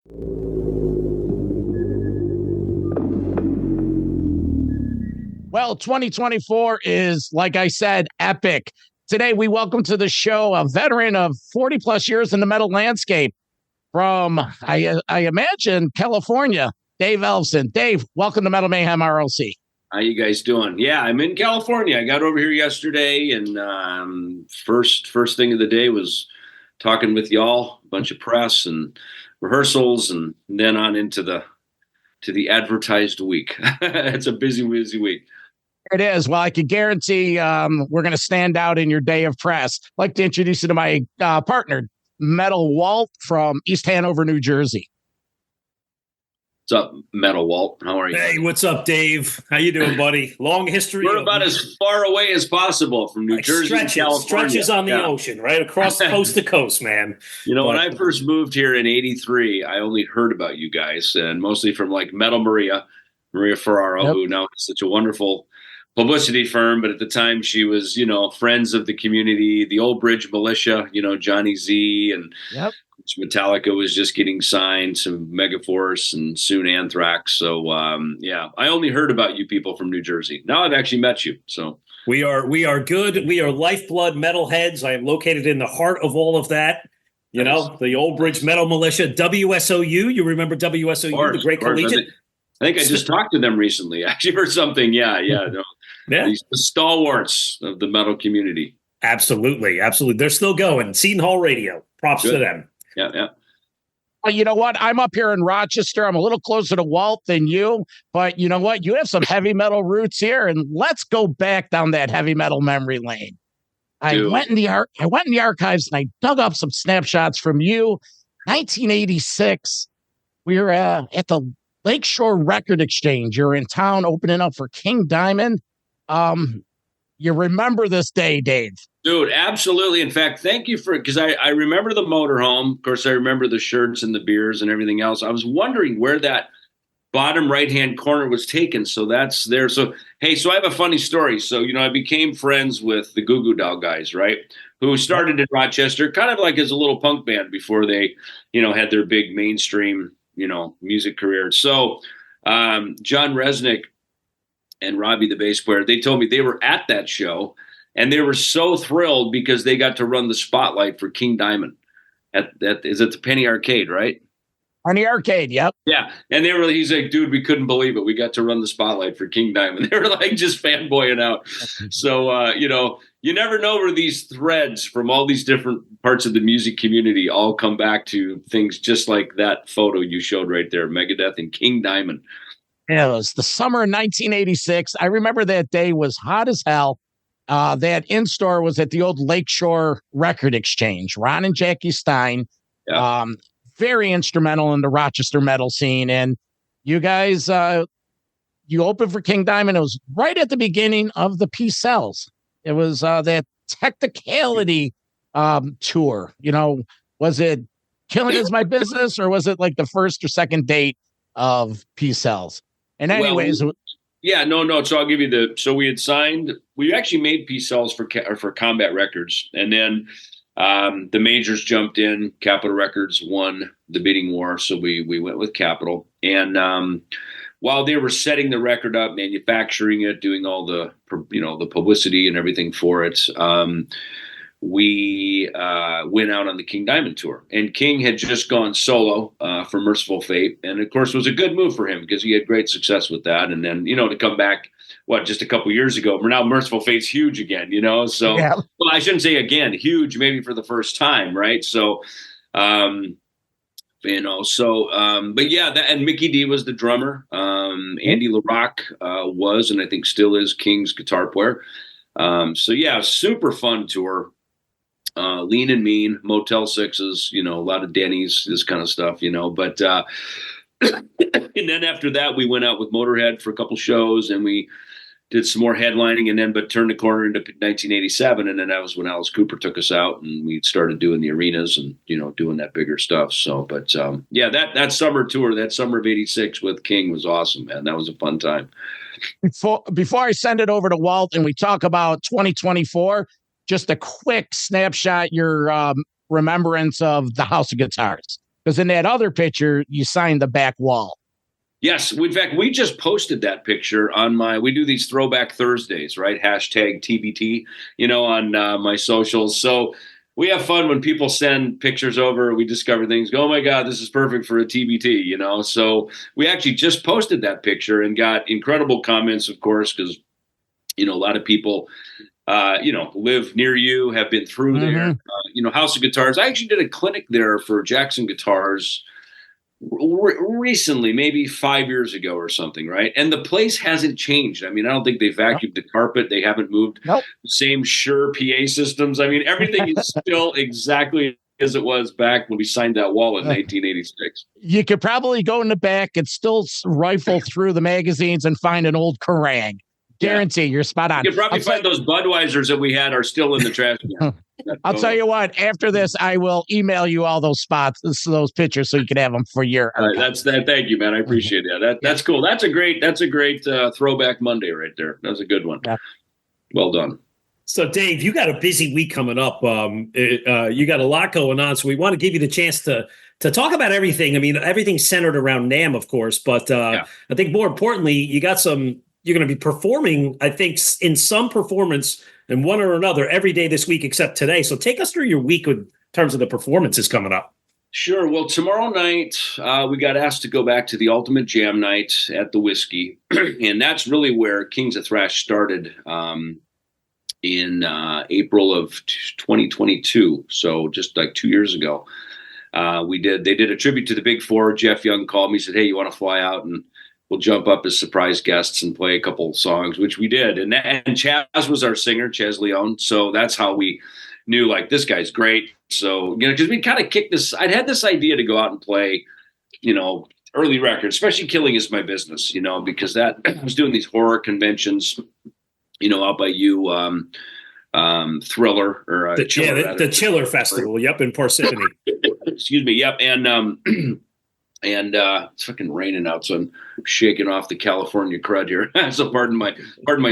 Well, 2024 is, like I said, epic. Today, we welcome to the show a veteran of 40 plus years in the metal landscape from, I imagine, California, Dave Ellefson. Dave, welcome to Metal Mayhem RLC. How you guys doing? Yeah, I'm in California. I got over here yesterday, and first thing of the day was talking with y'all, a bunch of press and rehearsals, and then on into the advertised week. It's a busy week. It is. Well, I can guarantee we're going to stand out in your day of press. I'd like to introduce you to my partner, Metal Walt from East Hanover, New Jersey. What's up, Metal Walt? How are you? Hey, what's up, Dave? How you doing, buddy? Long history. We're about as far away as possible from New Jersey to California. Stretches on the ocean, right? Across coast to coast, man. You know, when I first moved here in '83, I only heard about you guys, and mostly from like Metal Maria Ferraro, who now is such a wonderful publicity firm, but at the time she was, friends of the community, the Old Bridge Militia, Johnny Z, and Metallica was just getting signed, some Megaforce, and soon Anthrax. So I only heard about you people from New Jersey. Now I've actually met you. So we are good. We are lifeblood metalheads. I am located in the heart of all of that. The Old Bridge Metal Militia, WSOU. You remember WSOU, the Great Collegiate? I think I just talked to them recently, actually, or something. The stalwarts of the metal community. Absolutely. They're still going. Seton Hall Radio. Props to them. Yeah. Well, you know what? I'm up here in Rochester. I'm a little closer to Walt than you, but you know what? You have some heavy metal roots here, and let's go back down that heavy metal memory lane. I went in the archives and I dug up some snapshots from you. 1986. We were at the Lakeshore Record Exchange. You're in town opening up for King Diamond. You remember this day, Dave? Dude, absolutely. In fact, thank you because I remember the motorhome. Of course, I remember the shirts and the beers and everything else. I was wondering where that bottom right-hand corner was taken. So that's there. So, hey, I have a funny story. So, I became friends with the Goo Goo Doll guys, right? Who started in Rochester, kind of like as a little punk band before they, had their big mainstream, music career. So, John Resnick and Robbie, the bass player, they told me they were at that show and they were so thrilled because they got to run the spotlight for King Diamond is it the Penny Arcade, right? Penny Arcade, yep. Yeah. And he's like, dude, we couldn't believe it. We got to run the spotlight for King Diamond. They were like just fanboying out. So, you never know where these threads from all these different parts of the music community all come back to things just like that photo you showed right there, Megadeth and King Diamond. Yeah, it was the summer of 1986. I remember that day was hot as hell. That in-store was at the old Lakeshore Record Exchange. Ron and Jackie Stein, very instrumental in the Rochester metal scene. And you guys, you opened for King Diamond. It was right at the beginning of the Peace Cells. It was that Technicality tour. Was it Killing Is My Business, or was it like the first or second date of Peace Cells? And anyways, no. So I'll give you we had signed. We actually made Peace Cells for Combat Records, and then the majors jumped in. Capitol Records won the bidding war, so we went with Capitol. And while they were setting the record up, manufacturing it, doing all the the publicity and everything for it, we went out on the King Diamond tour, and King had just gone solo for Merciful Fate, and of course it was a good move for him because he had great success with that. And then to come back just a couple years ago, we're now Merciful Fate's huge again, so well, I shouldn't say again huge, maybe for the first time, right? So but yeah, and Mickey D was the drummer. Andy LaRock was, and I think still is, King's guitar player. So yeah, super fun tour. Lean and Mean, Motel Sixes, a lot of Denny's, this kind of stuff, but and then after that we went out with Motorhead for a couple shows, and we did some more headlining, but turned the corner into 1987, and then that was when Alice Cooper took us out, and we started doing the arenas and doing that bigger stuff. So, but that summer tour, that summer of '86 with King was awesome, man. That was a fun time. Before I send it over to Walt and we talk about 2024, just a quick snapshot, your remembrance of the House of Guitars, Because in that other picture, you signed the back wall. Yes. In fact, we just posted that picture on we do these Throwback Thursdays, right? Hashtag TBT, on my socials. So we have fun when people send pictures over. We discover things. Go, oh my God, this is perfect for a TBT, So we actually just posted that picture and got incredible comments, of course, because, a lot of people, live near you, have been through there. House of Guitars. I actually did a clinic there for Jackson Guitars recently, maybe 5 years ago or something, right? And the place hasn't changed. I mean, I don't think they vacuumed the carpet. They haven't moved. Nope. Same Shure PA systems. I mean, everything is still exactly as it was back when we signed that wall in 1986. You could probably go in the back and still rifle through the magazines and find an old Kerrang. Guarantee you're spot on. You could probably find those Budweisers that we had are still in the trash can. I'll tell you what, after this, I will email you all those those pictures so you can have them for your that's that. Thank you, man. I appreciate that. That's cool. That's a great throwback Monday right there. That was a good one. Yeah. Well done. So Dave, you got a busy week coming up. You got a lot going on. So we want to give you the chance to talk about everything. I mean, everything's centered around NAMM, of course, but I think more importantly, you're going to be performing, I think, in some performance in one or another every day this week except today. So take us through your week in terms of the performances coming up. Sure. Well, tomorrow night, we got asked to go back to the Ultimate Jam night at the Whiskey. And that's really where Kings of Thrash started in April of 2022. So just like 2 years ago. They did a tribute to the Big Four. Jeff Young called me, said, hey, you want to fly out and we'll jump up as surprise guests and play a couple songs, which we did. And Chaz was our singer, Chaz Leone. So that's how we knew, like, this guy's great. So, because we kind of kicked this, I'd had this idea to go out and play, early records, especially Killing Is My Business, because I was doing these horror conventions, out by you, Thriller or the Chiller Festival. Yep. In Parsippany. Excuse me. Yep. And it's fucking raining out, so I'm shaking off the California crud here. So pardon my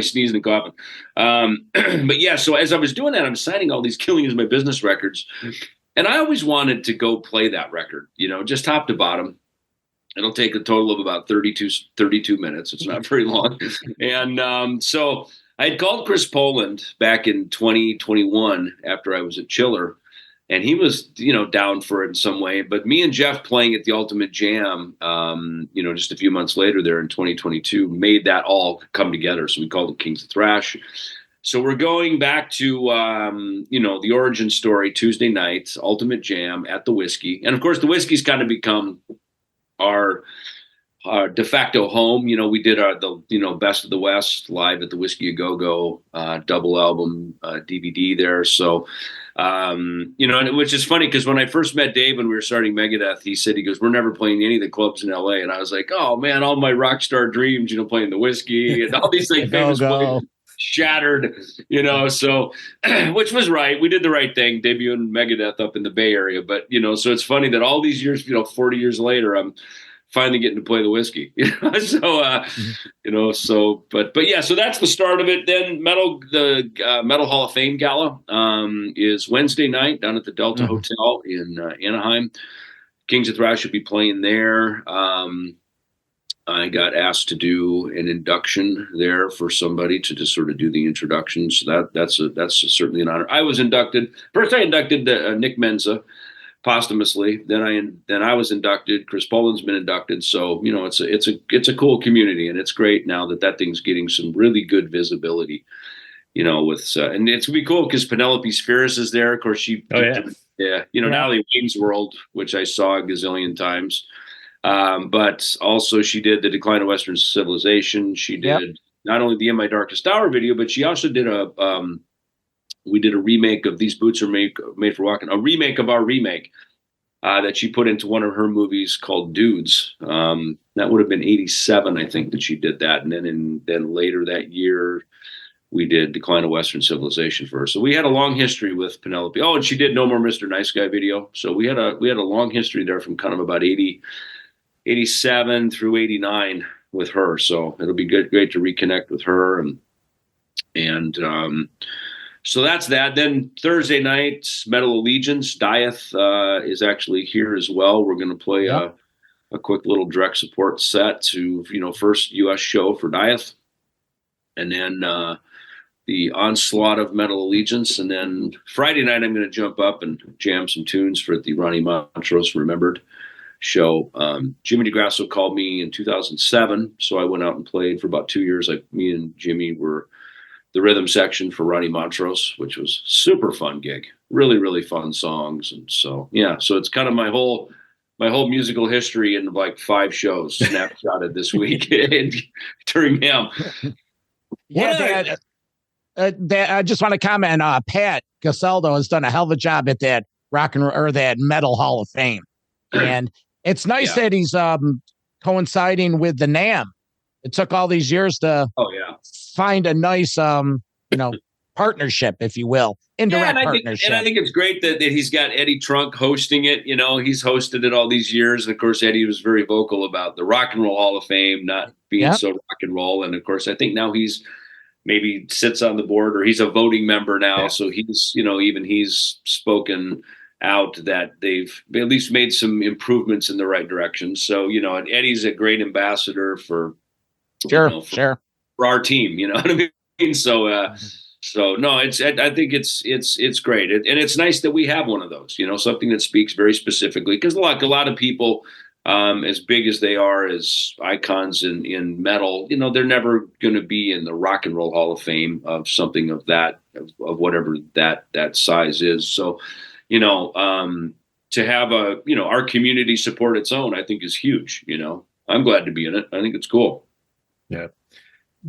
sneezing and coughing. But yeah, so as I was doing that, I'm signing all these Killing Is My Business records, and I always wanted to go play that record, just top to bottom. It'll take a total of about 32 minutes. It's not very long. And so I had called Chris Poland back in 2021 after I was at Chiller. And he was, down for it in some way. But me and Jeff playing at the Ultimate Jam, just a few months later there in 2022, made that all come together. So we called it Kings of Thrash. So we're going back to, the origin story, Tuesday night, Ultimate Jam at the Whiskey. And, of course, the Whiskey's kind of become our de facto home. We did the Best of the West live at the Whiskey A Go-Go double album DVD there. So, and which is funny because when I first met Dave when we were starting Megadeth, he goes, we're never playing any of the clubs in LA. And I was like, oh man, all my rock star dreams, playing the Whiskey and all these like famous places shattered, so, which was right. We did the right thing, debuting Megadeth up in the Bay Area. But, so it's funny that all these years, 40 years later, I'm finally getting to play the Whiskey, so, but yeah, so that's the start of it. Then the Metal Hall of Fame Gala is Wednesday night down at the Delta Hotel in Anaheim. Kings of Thrash should be playing there. I got asked to do an induction there for somebody to just sort of do the introduction. So that's certainly an honor. I was inducted. First I inducted Nick Menza posthumously. Then I was inducted. Chris Poland's been inducted. So, it's a cool community, and it's great now that thing's getting some really good visibility, with, and it's gonna be cool because Penelope Spheris is there. Of course, Natalie Wayne's World, which I saw a gazillion times. But also she did the Decline of Western Civilization. She did not only the In My Darkest Hour video, but she also did we did a remake of These Boots Are Made for Walking, a remake of our remake that she put into one of her movies called Dudes. That would have been 87, I think, that she did that. And then later that year, we did Decline of Western Civilization for her. So we had a long history with Penelope. Oh, and she did No More Mr. Nice Guy video. So we had a long history there from kind of about 87 through 89 with her. So it'll be great to reconnect with her. And so that's that. Then Thursday night, Metal Allegiance, Deth is actually here as well. We're going to play a quick little direct support set to, first U.S. show for Deth. And then the onslaught of Metal Allegiance. And then Friday night, I'm going to jump up and jam some tunes for the Ronnie Montrose Remembered show. Jimmy DeGrasso called me in 2007. So I went out and played for about 2 years. Me and Jimmy were the rhythm section for Ronnie Montrose, which was super fun gig. Really, really fun songs. And so, so it's kind of my whole musical history in like 5 shows snapshotted this week during NAMM. Yeah, I just want to comment. Pat Casaldo has done a hell of a job at that that Metal Hall of Fame, and it's nice that he's coinciding with the NAMM. It took all these years to find a nice partnership, if you will, indirect partnership. I think it's great that he's got Eddie Trunk hosting it. He's hosted it all these years, and of course Eddie was very vocal about the Rock and Roll Hall of Fame not being so rock and roll, and of course I think now he's maybe sits on the board or he's a voting member now. Yeah. So he's, even he's spoken out that they've at least made some improvements in the right direction. So, and Eddie's a great ambassador for our team, you know what I mean? So, no, I think it's great. And it's nice that we have one of those, something that speaks very specifically, because a lot of people, as big as they are as icons in metal, they're never going to be in the Rock and Roll Hall of Fame of something of that, of whatever that size is. So, to have our community support its own, I think is huge. I'm glad to be in it. I think it's cool. Yeah.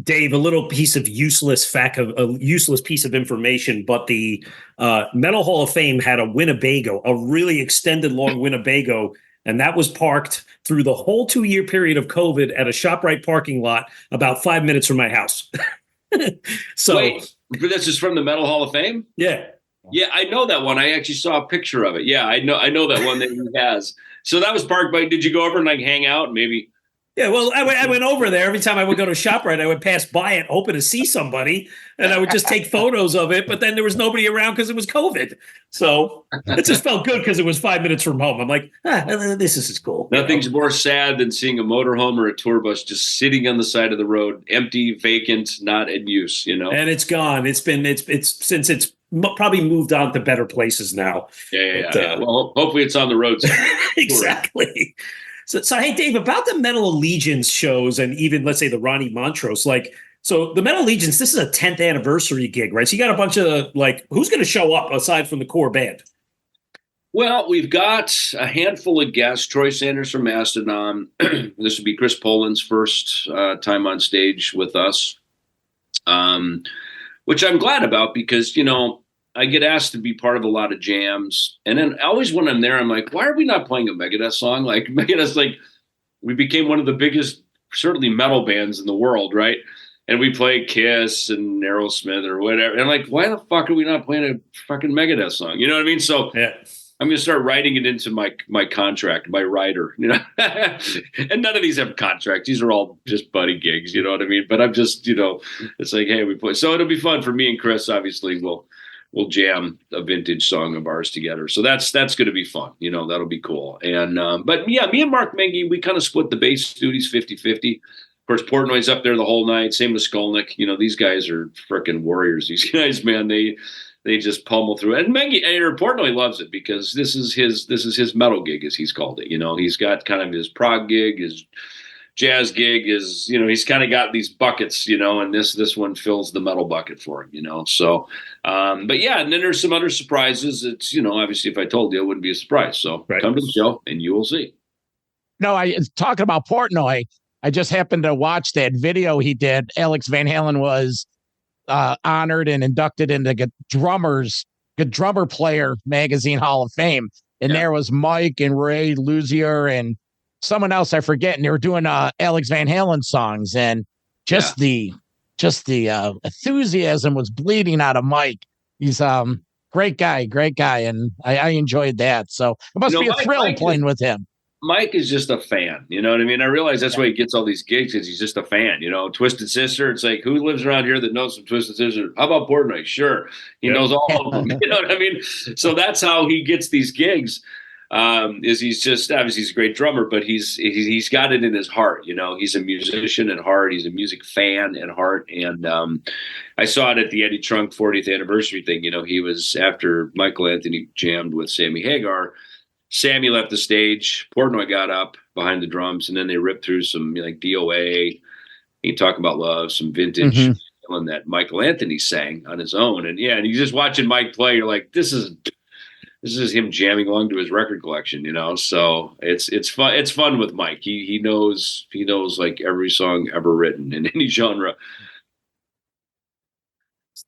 Dave, a little piece of useless piece of information, but the Metal Hall of Fame had a Winnebago, a really extended long Winnebago. And that was parked through the whole 2-year period of COVID at a ShopRite parking lot about 5 minutes from my house. So wait, this is from the Metal Hall of Fame? Yeah. Yeah, I know that one. I actually saw a picture of it. Yeah, I know that one that he has. So that was parked by, did you go over and like hang out maybe? Yeah, well, I went over there. Every time I would go to ShopRite, I would pass by it, hoping to see somebody, and I would just take photos of it. But then there was nobody around because it was COVID. So it just felt good because it was 5 minutes from home. I'm like, this is cool. Nothing's more sad than seeing a motorhome or a tour bus just sitting on the side of the road, empty, vacant, not in use. And it's gone. It's since it's probably moved on to better places now. Yeah. Well, hopefully it's on the road. Exactly. So, hey, Dave, about the Metal Allegiance shows and even, let's say, the Ronnie Montrose, so the Metal Allegiance, this is a 10th anniversary gig, right? So you got a bunch of, who's going to show up aside from the core band? Well, we've got a handful of guests. Troy Sanders from Mastodon. This would be Chris Poland's first time on stage with us, which I'm glad about because, I get asked to be part of a lot of jams. And then always when I'm there, I'm like, why are we not playing a Megadeth song? Like Megadeth's we became one of the biggest, certainly metal bands in the world, right? And we play Kiss and Aerosmith or whatever. And I'm like, why the fuck are we not playing a fucking Megadeth song? You know what I mean? So I'm going to start writing it into my contract, my writer, and none of these have contracts. These are all just buddy gigs. You know what I mean? But I'm just, it's like, hey, we play. So it'll be fun for me and Chris. Obviously we'll jam a vintage song of ours together. So that's going to be fun. That'll be cool. And, but yeah, me and Mark Mengi, we kind of split the bass duties 50-50. Of course, Portnoy's up there the whole night. Same with Skolnick. These guys are freaking warriors. These guys, man, they just pummel through it. And Mengi, Portnoy loves it because this is his metal gig, as he's called it. He's got kind of his prog gig, his jazz gig is, he's kind of got these buckets, and this one fills the metal bucket for him, so, but yeah, and then there's some other surprises. It's, obviously if I told you, it wouldn't be a surprise. So Come to the show and you will see. No, talking about Portnoy, I just happened to watch that video he did. Alex Van Halen was honored and inducted into Good Drummer Player Magazine Hall of Fame. And there was Mike and Ray Luzier and someone else I forget, and they were doing Alex Van Halen songs, and just the enthusiasm was bleeding out of Mike. He's great guy, and I enjoyed that. So it must be a thrill playing with him. Mike is just a fan. You know what I mean? I realize that's why he gets all these gigs, because he's just a fan. You know, Twisted Sister. It's like, who lives around here that knows some Twisted Sister? How about Portnoy? Sure, he knows all of them. You know what I mean? So that's how he gets these gigs. Is he's just obviously he's a great drummer, but he's got it in his heart. You know, he's a musician at heart. He's a music fan at heart. And I saw it at the Eddie Trunk 40th anniversary thing. You know, he was after Michael Anthony jammed with Sammy Hagar. Sammy left the stage. Portnoy got up behind the drums, and then they ripped through some like DOA. He talked about love, some vintage feeling that Michael Anthony sang on his own. And yeah, and you just watching Mike play, you're like, this is him jamming along to his record collection, you know. So it's fun. It's fun with Mike. He knows like every song ever written in any genre.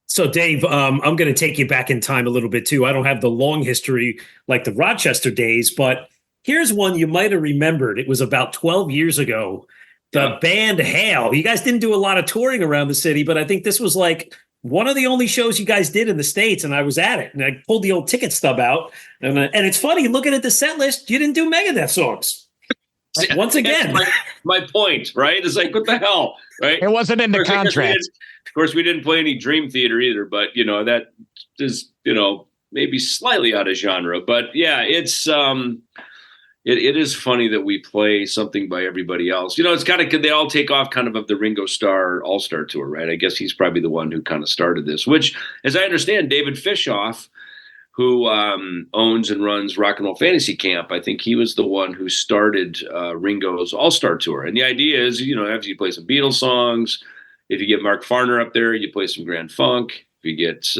So, Dave, I'm going to take you back in time a little bit, too. I don't have the long history like the Rochester days, but here's one you might have remembered. It was about 12 years ago. The band Hail. You guys didn't do a lot of touring around the city, but I think this was like one of the only shows you guys did in the States, and I was at it. And I pulled the old ticket stub out. And it's funny, looking at the set list, you didn't do Megadeth songs. Once again. My point, right? It's like, what the hell, right? It wasn't in the contract. Of course, we didn't play any Dream Theater either, but, you know, that is, you know, maybe slightly out of genre. But, yeah, it's it is funny that we play something by everybody else. You know, it's kind of, they all take off kind of the Ringo Starr All-Star Tour, right? I guess he's probably the one who kind of started this, which, as I understand, David Fishoff, who owns and runs Rock and Roll Fantasy Camp, I think he was the one who started Ringo's All-Star Tour. And the idea is, you know, after you play some Beatles songs, if you get Mark Farner up there, you play some Grand Funk. If you get,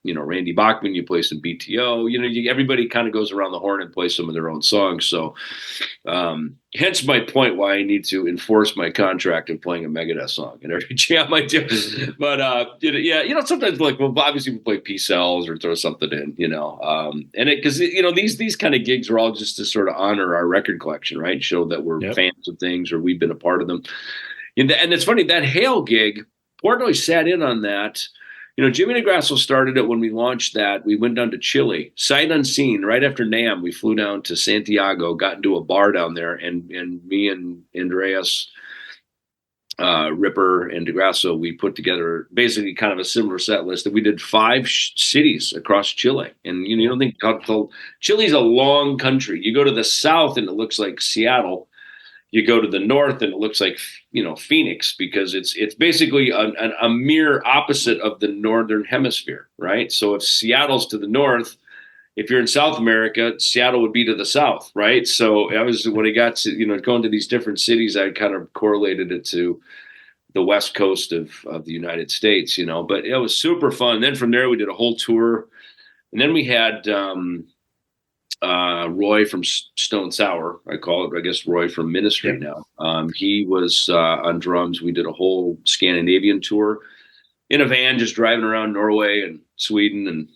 you know, Randy Bachman, you play some BTO. You know, everybody kind of goes around the horn and plays some of their own songs. So hence my point why I need to enforce my contract of playing a Megadeth song in every jam I do. But, yeah, you know, sometimes like, well, obviously we play P-Cells or throw something in, you know. And because, you know, these kind of gigs are all just to sort of honor our record collection, right? Show that we're fans of things or we've been a part of them. And it's funny, that Hail gig, Portnoy sat in on that. You know, Jimmy Negrasso started it when we launched that. We went down to Chile, sight unseen, right after NAMM. We flew down to Santiago, got into a bar down there, and me and Andreas, Ripper, and Negrasso, we put together basically kind of a similar set list that we did 5 cities across Chile. And, you know, you don't think Chile's a long country. You go to the south and it looks like Seattle. You go to the north and it looks like, you know, Phoenix, because it's basically a mere opposite of the northern hemisphere, right? So if Seattle's to the north, if you're in South America, Seattle would be to the south, right? So when I got to, you know, going to these different cities, I kind of correlated it to the west coast of the United States, you know, but it was super fun. And then from there, we did a whole tour. And then we had Roy from Stone Sour, I call it, I guess Roy from Ministry now. He was on drums. We did a whole Scandinavian tour in a van, just driving around Norway and Sweden and,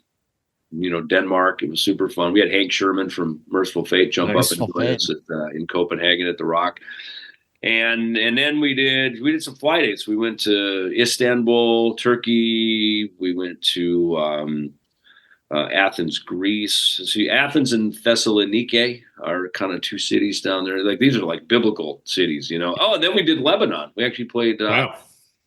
you know, Denmark. It was super fun. We had Hank Sherman from Merciful Fate jump up and join us in Copenhagen at the Rock. And then we did some fly dates. We went to Istanbul, Turkey. We went to Athens, Greece. See, Athens and Thessaloniki are kind of 2 cities down there. Like, these are like biblical cities, you know. Oh, and then we did Lebanon. We actually played, Beirut.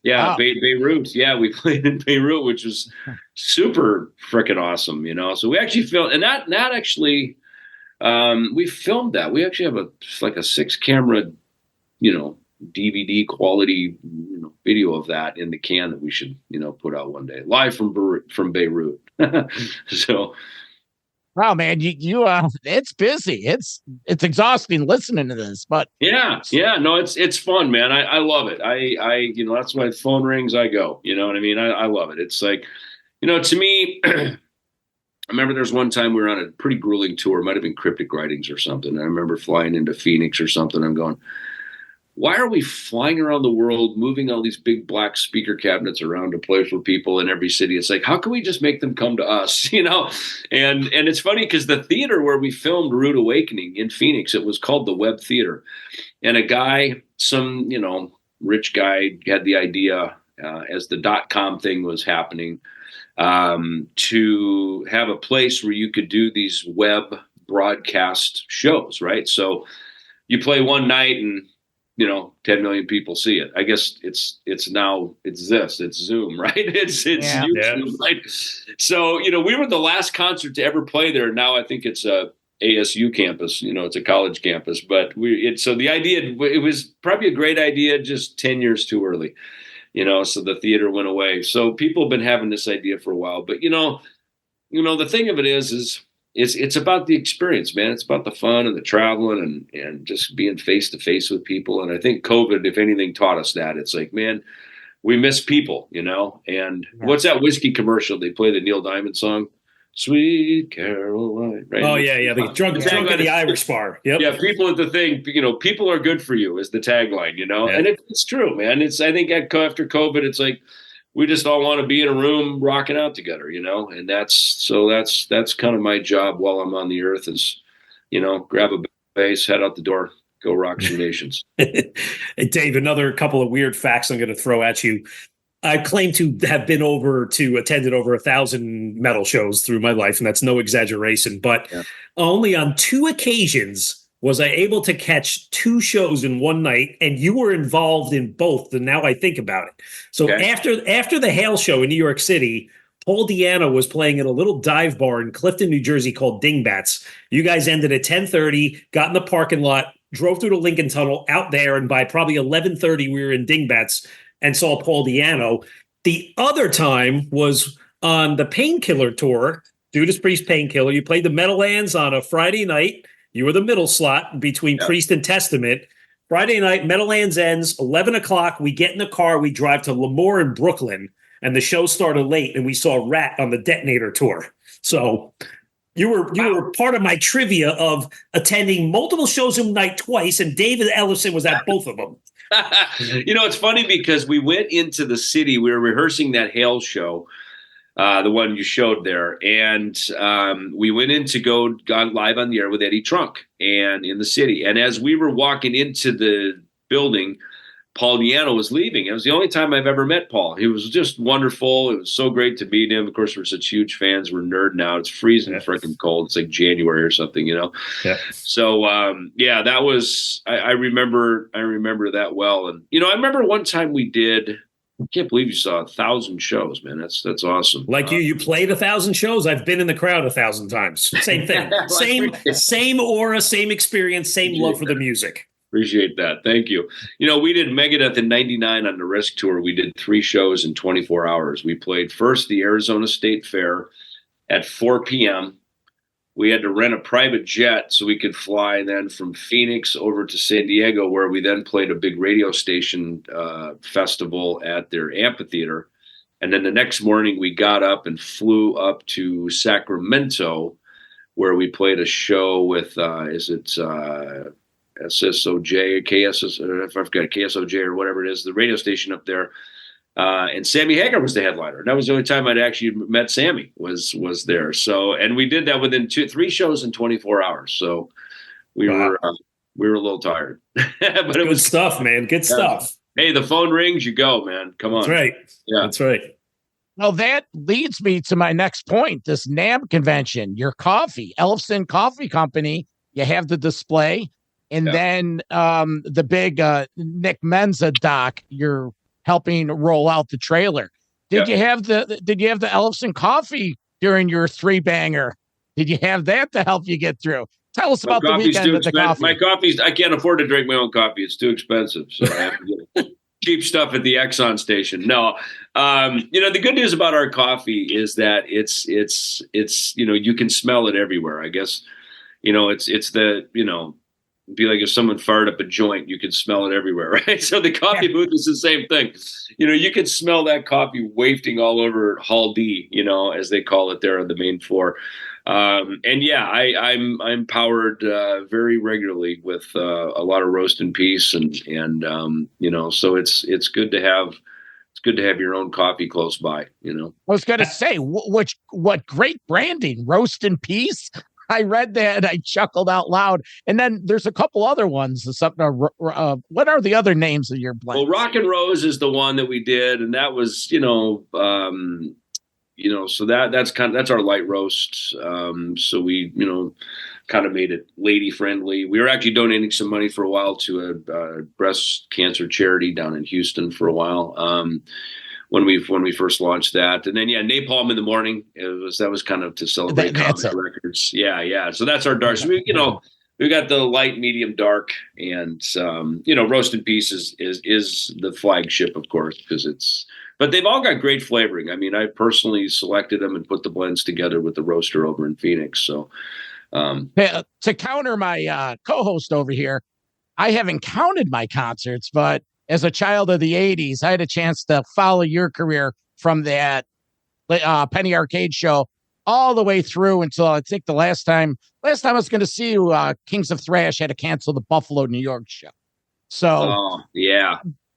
Yeah, we played in Beirut, which was super freaking awesome, you know. So we actually filmed, and that actually, we filmed that. We actually have a 6-camera, you know, DVD quality, you know, video of that in the can that we should, you know, put out one day, live from Beirut. So, wow, man, you it's busy. It's exhausting listening to this, but yeah, no, it's fun, man. I love it. I you know, that's why the phone rings, I go. You know what I mean? I love it. It's like, you know, to me, I remember there's one time we were on a pretty grueling tour. It might have been Cryptic Writings or something. I remember flying into Phoenix or something. I'm going, why are we flying around the world, moving all these big black speaker cabinets around to play for people in every city? It's like, how can we just make them come to us, you know? And it's funny because the theater where we filmed Rude Awakening in Phoenix, it was called the Webb Theater. And a guy, some, you know, rich guy had the idea as the .com thing was happening to have a place where you could do these web broadcast shows, right? So you play one night and 10 million people see it. I guess it's Zoom, right? It's YouTube, right? So, we were the last concert to ever play there. Now I think it's a ASU campus, it's a college campus, but so the idea, it was probably a great idea, just 10 years too early, so the theater went away. So people have been having this idea for a while, but the thing of it is it's about the experience, man. It's about the fun and the traveling and just being face to face with people. And I think COVID, if anything, taught us that. It's like, man, we miss people, and what's that whiskey commercial? They play the Neil Diamond song, Sweet Caroline, right? Oh yeah. The drunk at the Irish bar. Yep. Yeah. People at the thing, people are good for you is the tagline, and it's true, man. I think after COVID, it's like, we just all want to be in a room rocking out together, and that's kind of my job while I'm on the earth is, grab a bass, head out the door, go rock some nations. Hey, Dave, another couple of weird facts I'm going to throw at you. I claim to have attended over 1,000 metal shows through my life, and that's no exaggeration, but only on 2 occasions was I able to catch 2 shows in one night, and you were involved in both. And now I think about it. So after the Hale show in New York City, Paul Di'Anno was playing at a little dive bar in Clifton, New Jersey called Dingbats. You guys ended at 10:30, got in the parking lot, drove through the Lincoln Tunnel out there, and by probably 11:30, we were in Dingbats and saw Paul Di'Anno. The other time was on the Painkiller tour, Judas Priest Painkiller. You played the Meadowlands on a Friday night. You were the middle slot between Priest and Testament. Friday night, Meadowlands ends, 11 o'clock. We get in the car. We drive to Lemoore in Brooklyn, and the show started late, and we saw Rat on the Detonator tour. So you were part of my trivia of attending multiple shows a night twice, and David Ellefson was at both of them. It's funny because we went into the city. We were rehearsing that Hale show, the one you showed there. And we went in to go live on the air with Eddie Trunk and in the city. And as we were walking into the building, Paul Di'Anno was leaving. It was the only time I've ever met Paul. He was just wonderful. It was so great to meet him. Of course, we're such huge fans. We're nerding out. It's freezing freaking cold. It's like January or something, Yeah. So, that was, I remember that well. And, I remember one time we did, I can't believe you saw 1,000 shows, man. That's awesome. Like you played 1,000 shows. I've been in the crowd 1,000 times. Same thing. same aura, same experience, same love for the music. Appreciate that. Thank you. We did Megadeth in 99 on the Risk Tour. We did 3 shows in 24 hours. We played first the Arizona State Fair at 4 p.m. We had to rent a private jet so we could fly then from Phoenix over to San Diego, where we then played a big radio station festival at their amphitheater. And then the next morning we got up and flew up to Sacramento, where we played a show with, SSOJ, if I've got KSOJ or whatever it is, the radio station up there. And Sammy Hagar was the headliner. That was the only time I'd actually met Sammy was there. So, and we did that within 3 shows in 24 hours. So we were a little tired, but it was good stuff, man. Good stuff. Hey, the phone rings, you go, man. Come on. That's right. Yeah, that's right. Well, that leads me to my next point. This NAMM convention, your coffee, Ellefson Coffee Company, you have the display. And then the big Nick Menza doc, you're helping roll out the trailer. Did you have the Ellefson coffee during your 3-banger? Did you have that to help you get through? Tell us about the weekend with the coffee. My coffee's, I can't afford to drink my own coffee. It's too expensive. So I have to get cheap stuff at the Exxon station. No, the good news about our coffee is that it's you can smell it everywhere. I guess, it's the, be like if someone fired up a joint, you could smell it everywhere, right? So the coffee booth is the same thing. You could smell that coffee wafting all over Hall D, as they call it there on the main floor. I'm powered very regularly with a lot of roast and peace, and so it's good to have. It's good to have your own coffee close by. I was going to say, what great branding, roast and peace. I read that and I chuckled out loud. And then there's a couple other ones. What are the other names of your blend? Well, Rock and Rose is the one that we did, and that was, So that's our light roast. So we, kind of made it lady friendly. We were actually donating some money for a while to a breast cancer charity down in Houston for a while. When we first launched that, and then Napalm in the Morning. That was kind of to celebrate comic records. Yeah. So that's our dark. So we got the light, medium, dark, and Roast in Peace is the flagship, of course, because it's. But they've all got great flavoring. I mean, I personally selected them and put the blends together with the roaster over in Phoenix. So, to counter my co-host over here, I haven't counted my concerts, but as a child of the 80s, I had a chance to follow your career from that Penny Arcade show all the way through until I think the last time I was going to see you, Kings of Thrash had to cancel the Buffalo, New York show. So,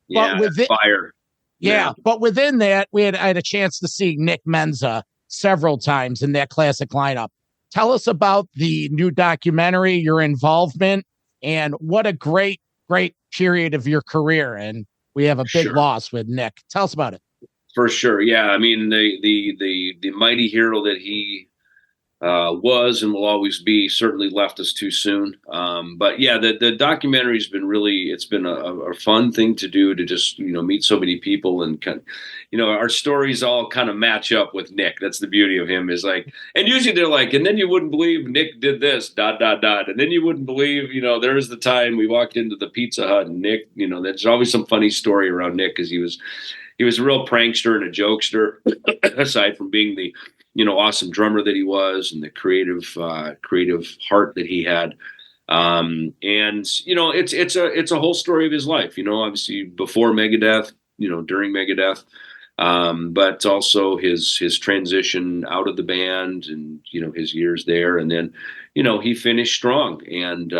but fire. Yeah, but within that, I had a chance to see Nick Menza several times in that classic lineup. Tell us about the new documentary, your involvement, and what a great period of your career. And we have a big loss with Nick. Tell us about it. For sure. Yeah. I mean, the mighty hero that he was and will always be certainly left us too soon. But yeah, the documentary's been it's been a fun thing to do, to just, meet so many people and kind of, our stories all kind of match up with Nick. That's the beauty of him, is like, and usually they're like, and then you wouldn't believe Nick did this, ... And then you wouldn't believe, there was the time we walked into the Pizza Hut and Nick, there's always some funny story around Nick, because he was a real prankster and a jokester, aside from being the, awesome drummer that he was, and the creative heart that he had. And, it's a whole story of his life, obviously before Megadeth, during Megadeth, but also his transition out of the band and, his years there. And then, he finished strong. And,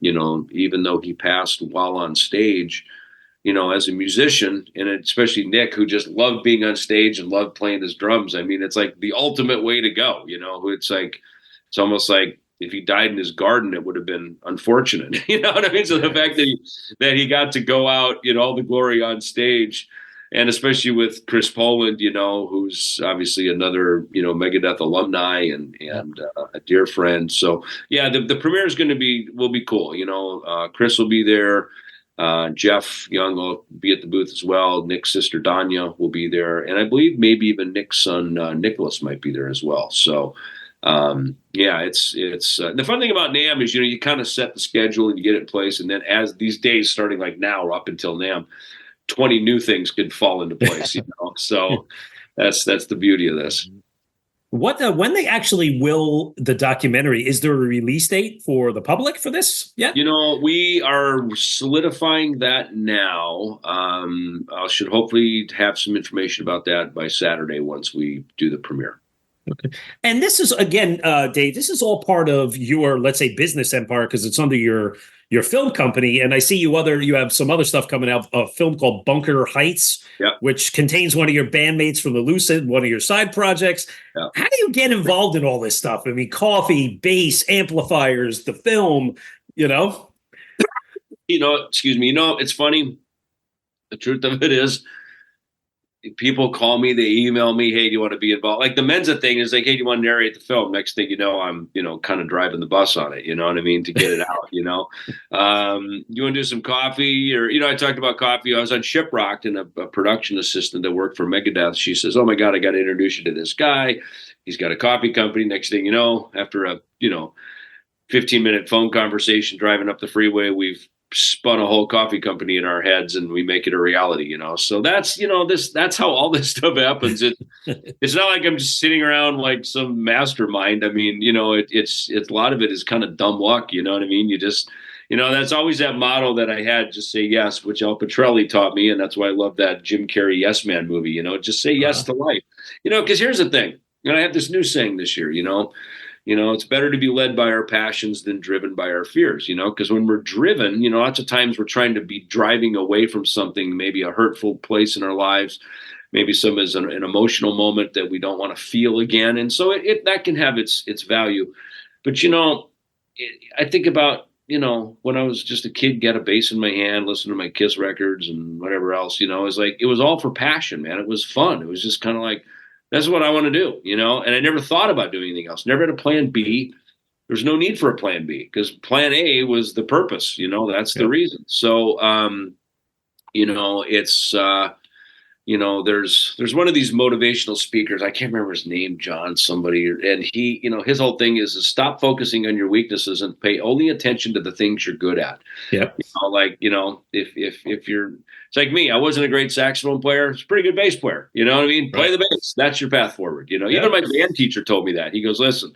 even though he passed while on stage, as a musician, and especially Nick, who just loved being on stage and loved playing his drums. I mean, it's like the ultimate way to go, it's almost like if he died in his garden, it would have been unfortunate. You know what I mean? So the fact that he got to go out, all the glory on stage, and especially with Chris Poland, who's obviously another, Megadeth alumni and a dear friend. So yeah, the premiere will be cool. Chris will be there. Jeff Young will be at the booth as well. Nick's sister Danya will be there, and I believe maybe even Nick's son Nicholas might be there as well. So, it's the fun thing about NAMM is you kind of set the schedule and you get it in place, and then as these days starting like now or up until NAMM, 20 new things could fall into place. So that's the beauty of this. When they actually will the documentary, is there a release date for the public for this? Yeah. We are solidifying that now. I should hopefully have some information about that by Saturday once we do the premiere. Okay. And this is, again, Dave, this is all part of your, let's say, business empire, because it's under your film company. And I see you have some other stuff coming out, a film called Bunker Heights, which contains one of your bandmates from the Lucid, one of your side projects. How do you get involved in all this stuff? I mean, coffee, bass, amplifiers, the film, Excuse me. It's funny. The truth of it is, people call me, they email me, hey, do you want to be involved? Like the Menza thing is like, hey, do you want to narrate the film? Next thing you know, I'm, kind of driving the bus on it, you know what I mean, to get it out, you want to do some coffee? Or, I talked about coffee. I was on Shiprocked, and a production assistant that worked for Megadeth, she says, oh my God, I got to introduce you to this guy. He's got a coffee company. Next thing you know, after a, 15-minute phone conversation driving up the freeway, we've spun a whole coffee company in our heads, and we make it a reality, So that's, that's how all this stuff happens. It's not like I'm just sitting around like some mastermind. I mean, it's a lot of it is kind of dumb luck. You know what I mean? You just, that's always that motto that I had, just say yes, which Al Petrelli taught me. And that's why I love that Jim Carrey Yes Man movie, just say yes to life, because here's the thing. And I have this new saying this year, it's better to be led by our passions than driven by our fears, because when we're driven, lots of times we're trying to be driving away from something, maybe a hurtful place in our lives, maybe some is an emotional moment that we don't want to feel again. And so that can have its value. But, I think about, when I was just a kid, got a bass in my hand, listening to my Kiss records and whatever else, it was like, it was all for passion, man. It was fun. It was just kind of like, That's what I want to do, you know, and I never thought about doing anything else. Never had a plan B. There's no need for a plan B because plan A was the purpose, you know, that's the reason. So, you know, it's, you know, there's one of these motivational speakers. I can't remember his name, John, somebody, and he, you know, his whole thing is stop focusing on your weaknesses and pay only attention to the things you're good at. Yeah. You know, like, you know, if you're, it's like me, I wasn't a great saxophone player. It's a pretty good bass player. You know what I mean? Play the bass. That's your path forward. You know, even my band teacher told me that. He goes, listen,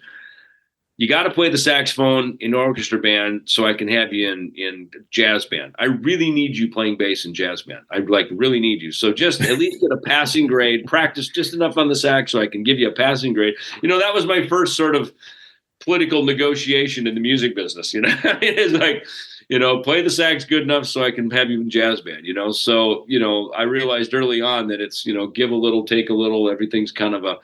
you got to play the saxophone in an orchestra band so I can have you in jazz band. I really need you playing bass in jazz band. I really need you. So just at least get a passing grade, practice just enough on the sax so I can give you a passing grade. You know, that was my first sort of political negotiation in the music business. You know, it's like, you know, play the sax good enough so I can have you in jazz band, you know? So, you know, I realized early on that it's, you know, give a little, take a little, everything's kind of a,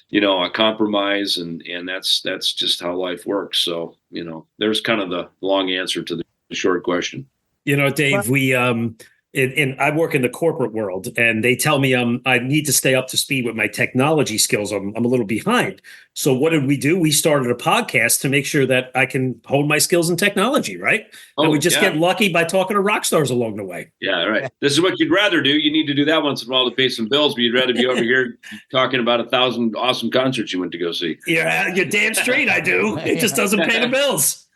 you know, a compromise, and that's just how life works. So, you know, there's kind of the long answer to the short question. You know, Dave, we and I work in the corporate world, and they tell me I need to stay up to speed with my technology skills. I'm a little behind. So what did we do? We started a podcast to make sure that I can hone my skills in technology, right? And we just get lucky by talking to rock stars along the way. Yeah, right. This is what you'd rather do. You need to do that once in a while to pay some bills, but you'd rather be over here talking about 1,000 awesome concerts you went to go see. Yeah, you're damn straight I do. It just doesn't pay the bills.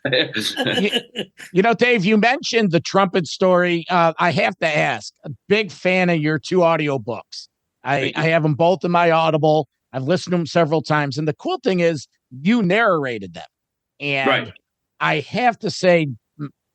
You know, Dave, you mentioned the trumpet story. I have to ask, a big fan of your 2 audiobooks. I have them both in my Audible. I've listened to them several times. And the cool thing is you narrated them. And I have to say,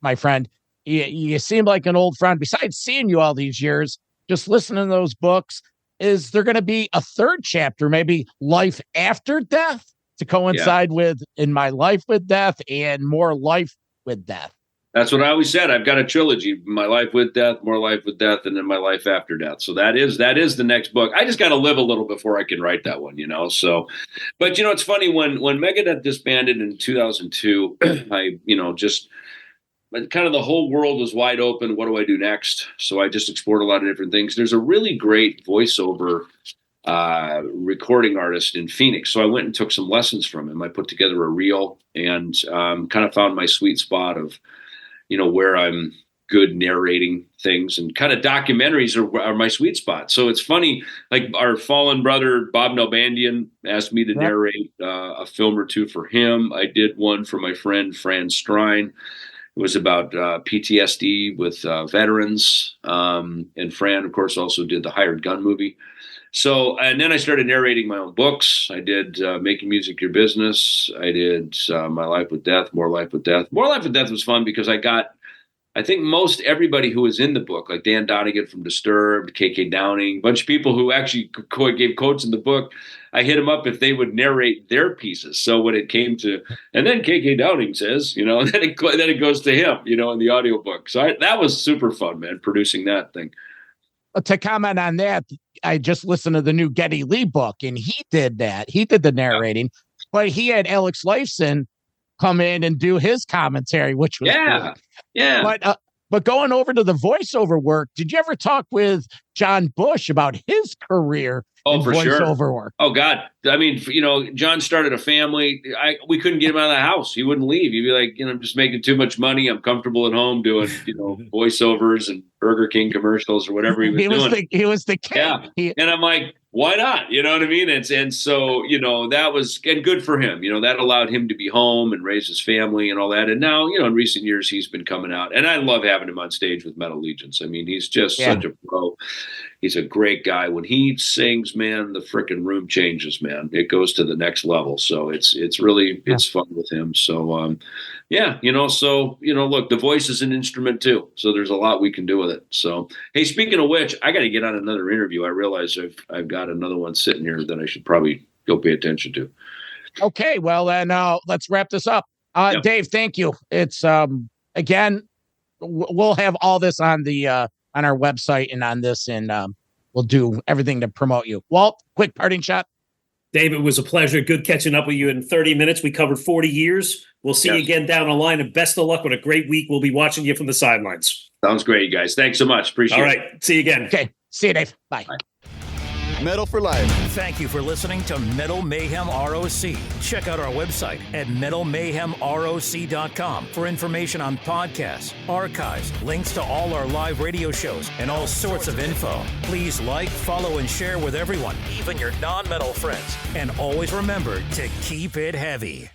my friend, you seem like an old friend. Besides seeing you all these years, just listening to those books, is there going to be a 3rd chapter, maybe Life After Deth, to coincide with In My Life With Deth and More Life With Deth? That's what I always said. I've got a trilogy: My Life With Deth, More Life With Deth, and then My Life After Deth. So that is the next book. I just got to live a little before I can write that one, you know? So, but you know, it's funny when Megadeth disbanded in 2002, I, you know, just kind of the whole world was wide open. What do I do next? So I just explored a lot of different things. There's a really great voiceover recording artist in Phoenix. So I went and took some lessons from him. I put together a reel and kind of found my sweet spot of, you know, where I'm good narrating things, and kind of documentaries are my sweet spot. So it's funny, like our fallen brother, Bob Nalbandian, asked me to narrate a film or 2 for him. I did one for my friend, Fran Strine. It was about PTSD with veterans. And Fran, of course, also did the Hired Gun movie. So, and then I started narrating my own books. I did Making Music Your Business. I did My Life With Deth, More Life With Deth. More Life With Deth was fun because I think most everybody who was in the book, like Dan Donegan from Disturbed, KK Downing, a bunch of people who actually gave quotes in the book, I hit them up if they would narrate their pieces. So when it came to, and then KK Downing says, you know, and then it goes to him, you know, in the audiobook. So that was super fun, man, producing that thing. To comment on that, I just listened to the new Geddy Lee book, and he did that. He did the narrating, but he had Alex Lifeson come in and do his commentary, which was cool. Yeah. But going over to the voiceover work, did you ever talk with John Bush about his career in voiceover work? Oh, God. I mean, you know, John started a family. We couldn't get him out of the house. He wouldn't leave. He'd be like, you know, I'm just making too much money. I'm comfortable at home doing, you know, voiceovers and Burger King commercials or whatever he was doing. He was the king. Yeah. And I'm like, why not? You know what I mean? And so, you know, that was good for him. You know, that allowed him to be home and raise his family and all that. And now, you know, in recent years, he's been coming out. And I love having him on stage with Metal Legions. I mean, he's just such a pro. He's a great guy. When he sings, man, the freaking room changes, man. It goes to the next level. So it's really, it's fun with him. So, you know, so, you know, look, the voice is an instrument too. So there's a lot we can do with it. So, hey, speaking of which, I got to get on another interview. I realize I've got another one sitting here that I should probably go pay attention to. Okay. Well, then let's wrap this up. Dave, thank you. It's, again, we'll have all this on the, on our website and on this, and we'll do everything to promote you. Walt, quick parting shot. Dave, it was a pleasure. Good catching up with you in 30 minutes. We covered 40 years. We'll see you again down the line, and best of luck with a great week. We'll be watching you from the sidelines. Sounds great, you guys. Thanks so much. Appreciate it. All right. See you again. Okay. See you, Dave. Bye. Bye. Metal for life. Thank you for listening to Metal Mayhem ROC. Check out our website at metalmayhemroc.com for information on podcasts, archives, links to all our live radio shows, and all sorts of info. Please like, follow, and share with everyone, even your non-metal friends. And always remember to keep it heavy.